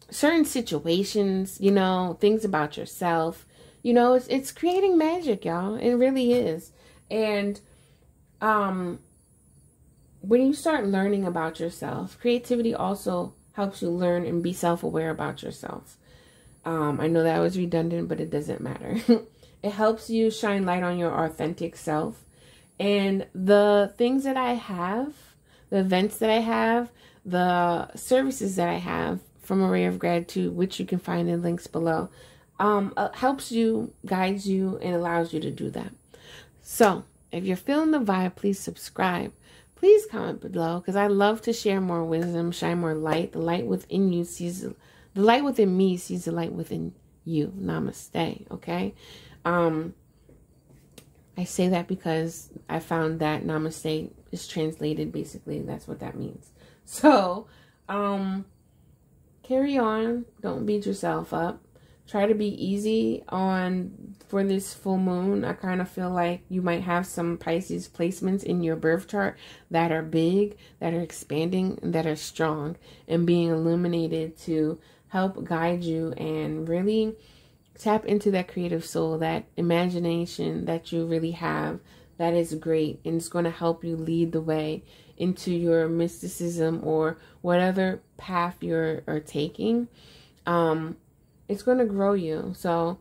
certain situations, you know, things about yourself. You know, it's creating magic, y'all. It really is. And when you start learning about yourself, creativity also helps you learn and be self-aware about yourself. I know that was redundant, but it doesn't matter. It helps you shine light on your authentic self. And the things that I have, the events that I have, the services that I have from Array of Gratitude, which you can find in links below, helps you, guides you, and allows you to do that. So if you're feeling the vibe, please subscribe. Please comment below, because I love to share more wisdom, shine more light. The light within you sees the light within me sees the light within you. Namaste. Okay. I say that because I found that namaste is translated, basically that's what that means. So carry on. Don't beat yourself up. Try to be easy for this full moon. I kind of feel like you might have some Pisces placements in your birth chart that are big, that are expanding, and that are strong, and being illuminated to help guide you and really tap into that creative soul, that imagination that you really have. That is great, and it's going to help you lead the way into your mysticism or whatever path you're taking. It's going to grow you. So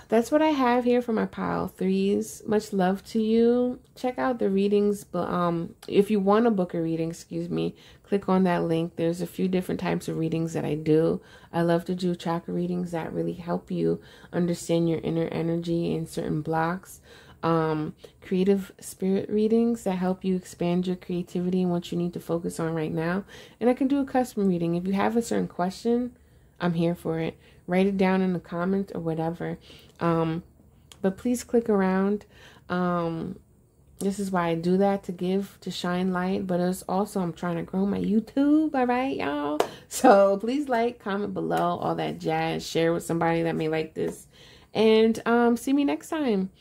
that's what I have here for my pile 3s. Much love to you. Check out the readings. But if you want to book a reading, click on that link. There's a few different types of readings that I do. I love to do chakra readings that really help you understand your inner energy in certain blocks. Creative spirit readings that help you expand your creativity and what you need to focus on right now. And I can do a custom reading. If you have a certain question, I'm here for it. Write it down in the comments or whatever. But please click around. This is why I do that, to shine light. But it's also, I'm trying to grow my YouTube. All right, y'all. So please like, comment below, all that jazz. Share with somebody that may like this. And see me next time.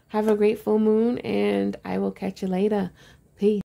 Have a great full moon, and I will catch you later. Peace.